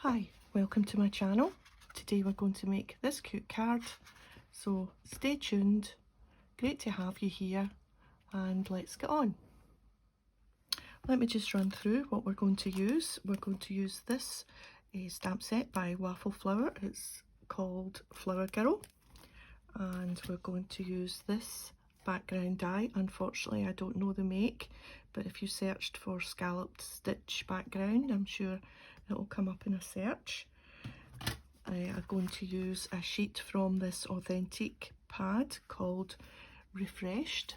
Hi, welcome to my channel. Today we're going to make this cute card, so stay tuned. Great to have you here, and let's get on. Let me just run through what we're going to use. We're going to use this stamp set by Waffle Flower. It's called Flower Girl, and we're going to use this background die. Unfortunately, I don't know the make, but if you searched for scalloped stitch background, I'm sure it will come up in a search. I'm going to use a sheet from this authentic pad called Refreshed,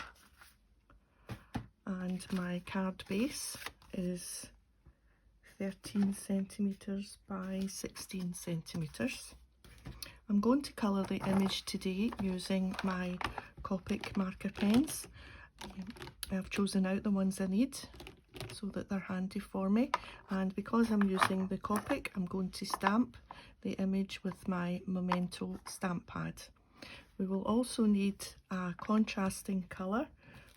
and my card base is 13 centimeters by 16 centimeters. I'm going to colour the image today using my Copic marker pens. I've chosen out the ones I need so that they're handy for me, and because I'm using the Copic, I'm going to stamp the image with my memento stamp pad. We will also need a contrasting colour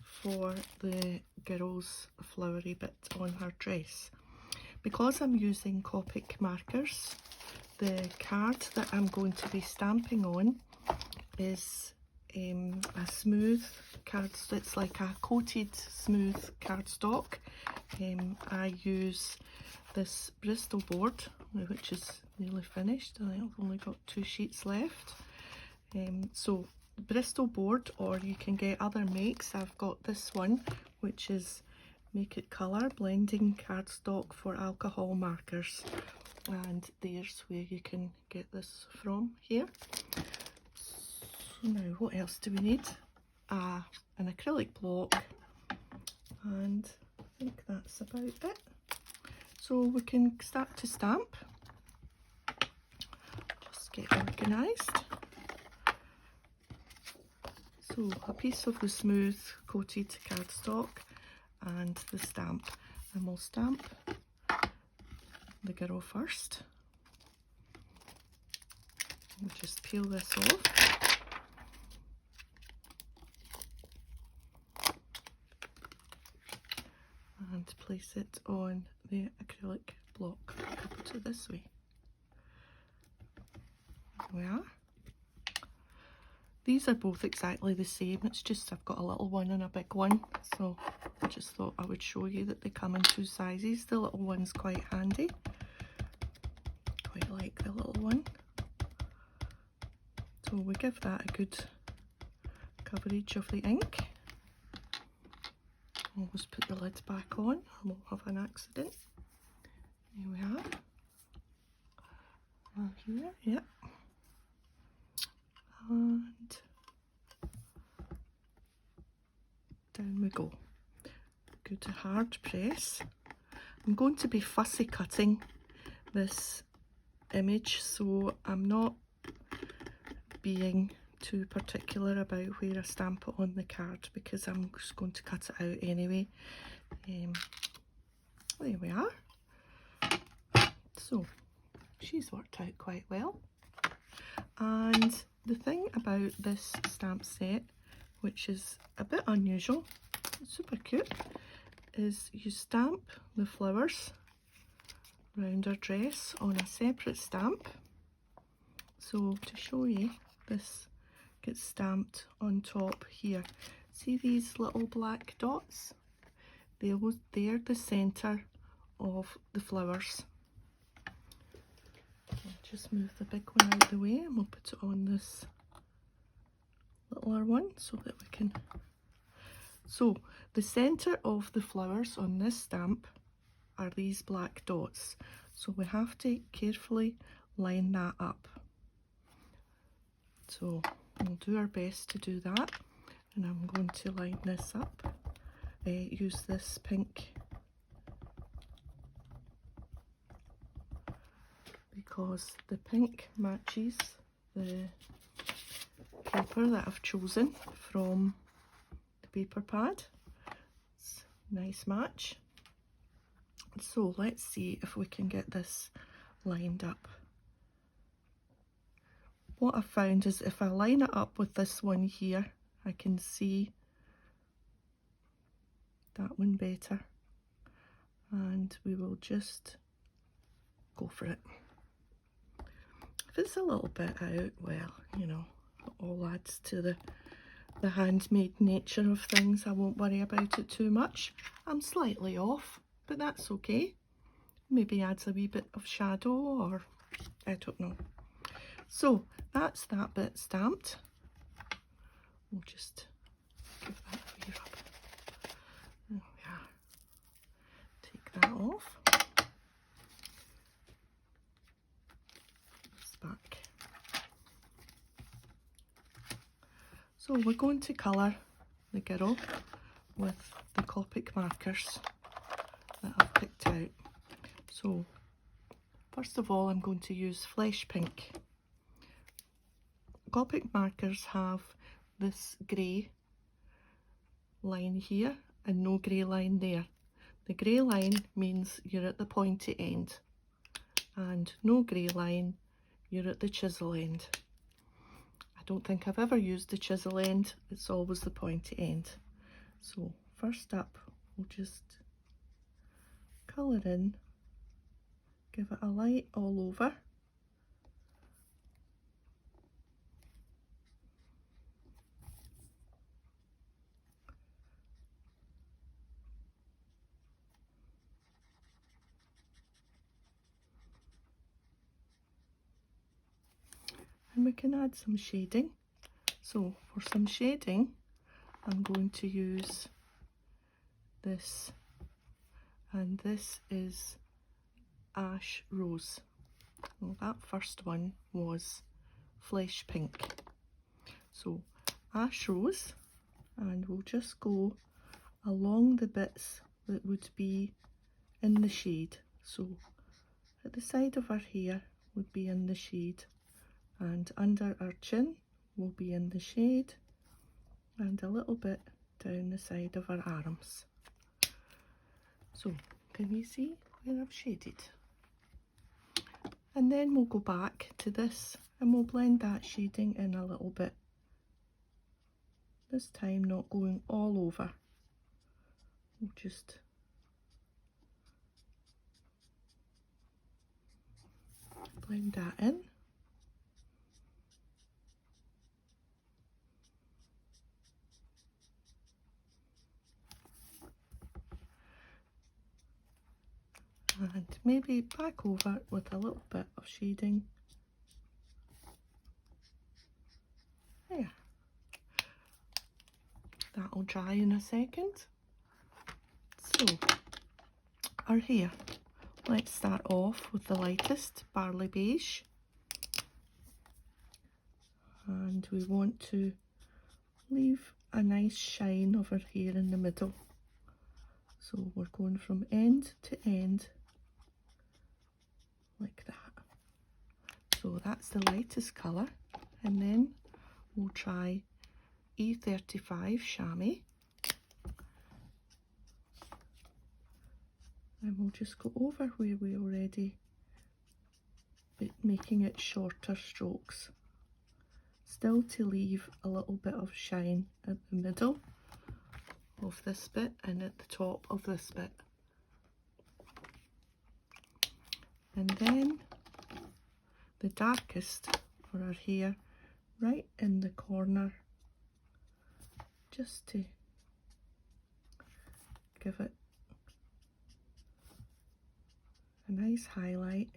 for the girl's flowery bit on her dress. Because I'm using Copic markers, the card that I'm going to be stamping on is a smooth card. It's like a coated smooth cardstock. I use this Bristol board, which is nearly finished. I think I've only got 2 sheets left. So Bristol board, or you can get other makes. I've got this one, which is Make It Colour blending cardstock for alcohol markers, and there's where you can get this from here. So now what else do we need? An acrylic block, and I think that's about it. So we can start to stamp. Just get organised. So a piece of the smooth coated cardstock and the stamp, and we'll stamp the girl first. We'll just peel this off. And place it on the acrylic block. I'll put it this way. There we are. These are both exactly the same, it's just I've got a little one and a big one, so I just thought I would show you that they come in 2 sizes. The little one's quite handy. Quite like the little one. So we give that a good coverage of the ink. Always put the lid back on, I won't have an accident. Here we are. Here, yep. And down we go. Good hard press. I'm going to be fussy cutting this image, so I'm not being too particular about where I stamp it on the card, because I'm just going to cut it out anyway. There we are. So she's worked out quite well. And the thing about this stamp set, which is a bit unusual, super cute, is you stamp the flowers round her dress on a separate stamp. So to show you, this gets stamped on top here. See these little black dots? They're the centre of the flowers. I'll just move the big one out of the way, and we'll put it on this littler one so that we can... So the centre of the flowers on this stamp are these black dots, so we have to carefully line that up. So we'll do our best to do that, and I'm going to line this up. Use this pink because the pink matches the paper that I've chosen from the paper pad. It's a nice match. So let's see if we can get this lined up. What I've found is if I line it up with this one here, I can see that one better, and we will just go for it. it's a little bit out, well, you know, it all adds to the handmade nature of things. I won't worry about it too much. I'm slightly off, but that's okay. Maybe adds a wee bit of shadow, or I don't know. So that's that bit stamped. We'll just give that a wee rub. There we are. Take that off. This back. So we're going to colour the girl with the Copic markers that I've picked out. So first of all, I'm going to use Flesh Pink. Copic markers have this grey line here and no grey line there. The grey line means you're at the pointy end, and no grey line, you're at the chisel end. I don't think I've ever used the chisel end, it's always the pointy end. So first up, we'll just colour in, give it a light all over. And we can add some shading. So for some shading, I'm going to use this, and this is Ash Rose. Well, that first one was Flesh Pink. So Ash Rose, and we'll just go along the bits that would be in the shade. So at the side of our hair would be in the shade, and under our chin will be in the shade, and a little bit down the side of our arms. So can you see where I've shaded? And then we'll go back to this and we'll blend that shading in a little bit. This time not going all over. We'll just blend that in. And maybe back over with a little bit of shading. There. That'll dry in a second. So, our hair. Let's start off with the lightest, Barley Beige. And we want to leave a nice shine of our hair in the middle. So we're going from end to end like that. So that's the lightest colour, and then we'll try E35 chamois, and we'll just go over where we already making it shorter strokes, still to leave a little bit of shine at the middle of this bit and at the top of this bit. And then the darkest for our hair right in the corner, just to give it a nice highlight.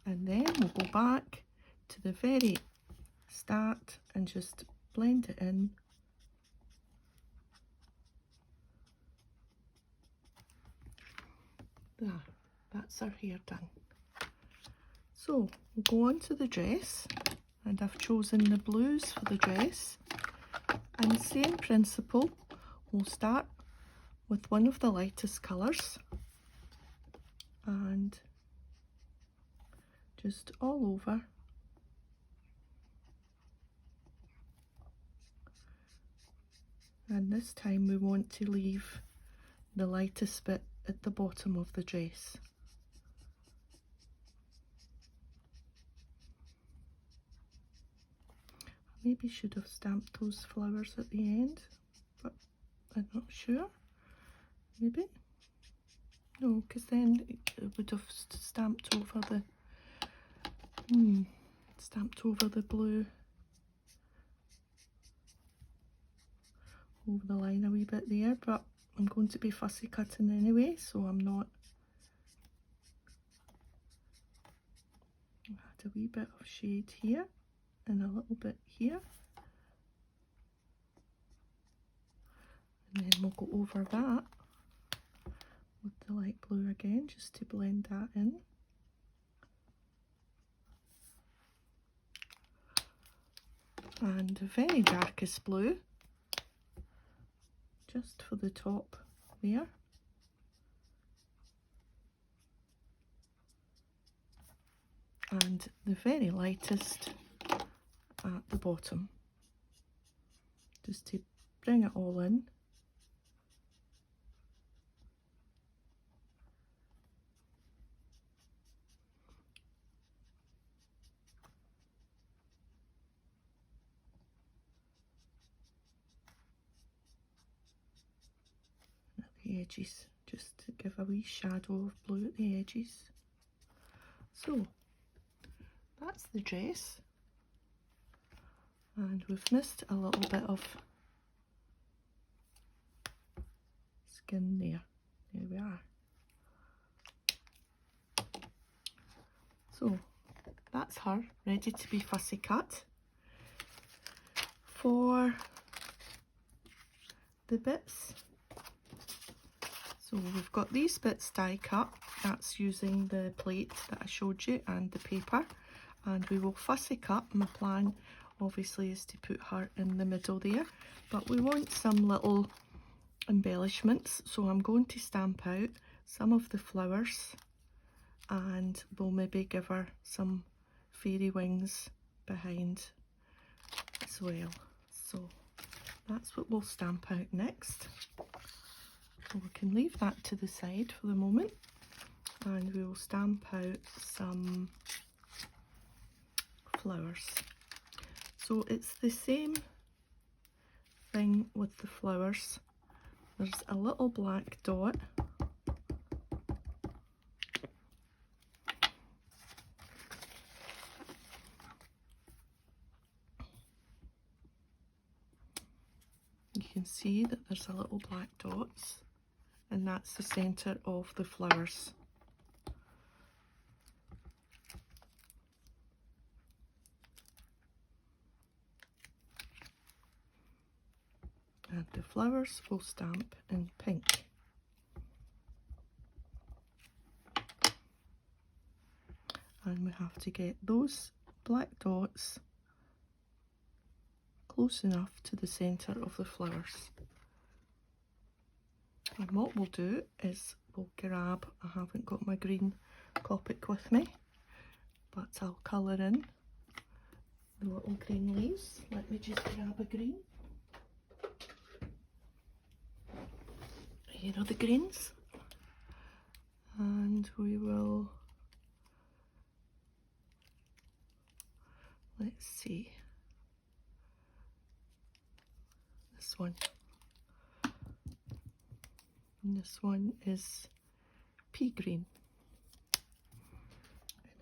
And then we'll go back to the very start and just blend it in. There, that's our hair done. So we'll go on to the dress, and I've chosen the blues for the dress. And same principle, we'll start with one of the lightest colours and just all over. And this time we want to leave the lightest bit at the bottom of the dress. Maybe should have stamped those flowers at the end, but I'm not sure. Maybe. No, because then it would have stamped over the blue over the line a wee bit there, but I'm going to be fussy cutting anyway, so I'm not. Add a wee bit of shade here and a little bit here, and then we'll go over that with the light blue again, just to blend that in. And the very darkest blue, just for the top there. And the very lightest at the bottom, just to bring it all in. At the edges, just to give a wee shadow of blue at the edges. So that's the dress, and we've missed a little bit of skin there. There we are. So that's her, ready to be fussy cut. For the bits, so we've got these bits die cut, that's using the plate that I showed you and the paper, and we will fussy cut. My plan obviously is to put her in the middle there, but we want some little embellishments, so I'm going to stamp out some of the flowers, and we'll maybe give her some fairy wings behind as well. So that's what we'll stamp out next. So we can leave that to the side for the moment, and we will stamp out some flowers. So it's the same thing with the flowers. There's a little black dot. You can see that there's a little black dots, and that's the centre of the flowers. And the flowers will stamp in pink. And we have to get those black dots close enough to the centre of the flowers. And what we'll do is we'll grab, I haven't got my green Copic with me, but I'll colour in the little green leaves. Let me just grab a green. Here are the greens, and we will, let's see, this one, and this one is pea green,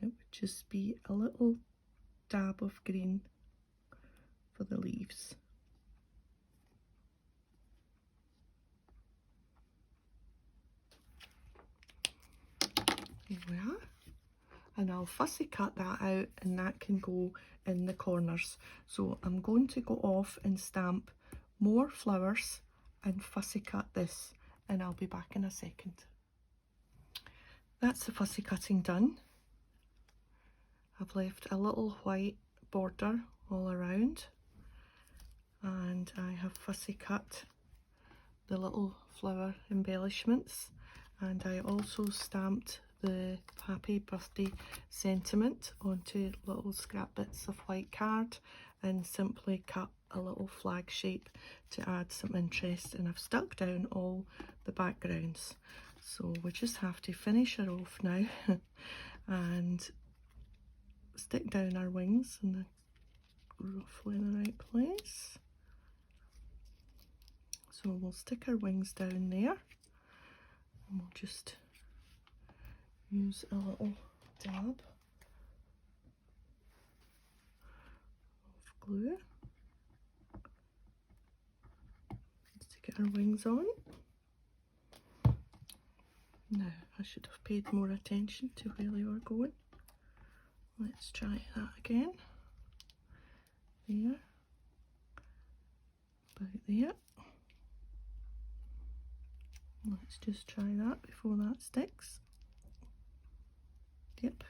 and it would just be a little dab of green for the leaves. There we are, and I'll fussy cut that out, and that can go in the corners. So I'm going to go off and stamp more flowers and fussy cut this, and I'll be back in a second. That's the fussy cutting done. I've left a little white border all around, and I have fussy cut the little flower embellishments, and I also stamped the happy birthday sentiment onto little scrap bits of white card, and simply cut a little flag shape to add some interest, and I've stuck down all the backgrounds. So we just have to finish her off now and stick down our wings in roughly in the right place. So we'll stick our wings down there, and we'll just use a little dab of glue just to get our wings on. Now, I should have paid more attention to where they were going. Let's try that again. There. About there. Let's just try that before that sticks. Yep.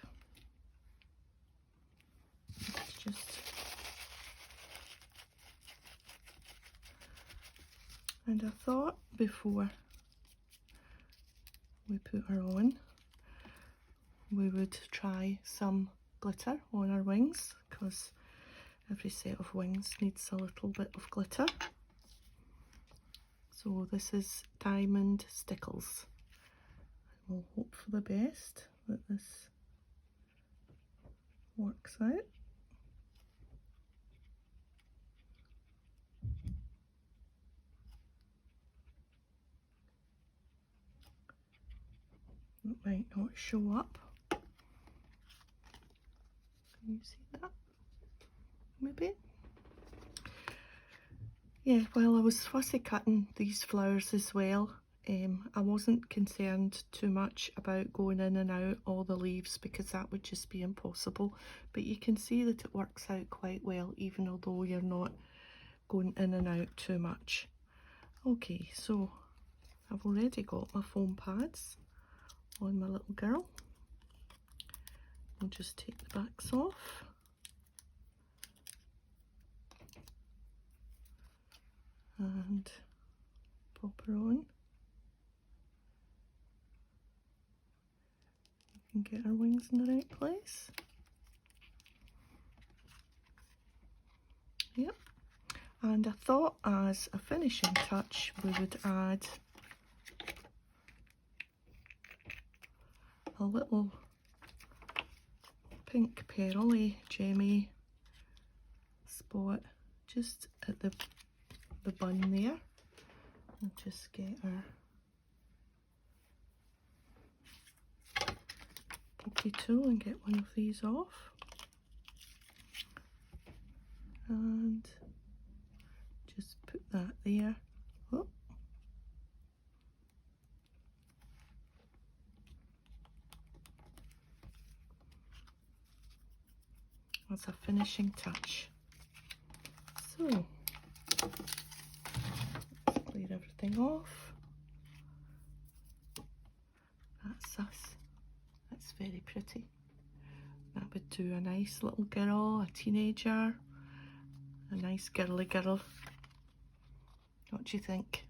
Let's just... And I thought before we put her on, we would try some glitter on our wings, because every set of wings needs a little bit of glitter. So this is Diamond Stickles. We'll hope for the best that this works out. It might not show up. Can you see that? Maybe? Yeah, while I was fussy cutting these flowers as well, I wasn't concerned too much about going in and out all the leaves, because that would just be impossible. But you can see that it works out quite well, even although you're not going in and out too much. Okay, so I've already got my foam pads on my little girl. I'll just take the backs off. And pop her on. You can get her wings in the right place. Yep. And I thought as a finishing touch we would add a little pink pearly gemmy spot just at the bun there. I'll just get our pokey tool and get one of these off, and just put that there. Oh. That's a finishing touch. So let's clear everything off. That's us. That's very pretty. That would do a nice little girl, a teenager, a nice girly girl. What do you think?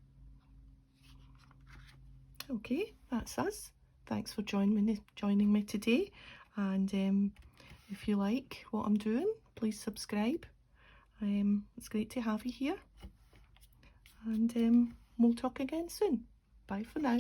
Okay, that's us. Thanks for joining me today, and if you like what I'm doing, please subscribe. It's great to have you here, and we'll talk again soon. Bye for now.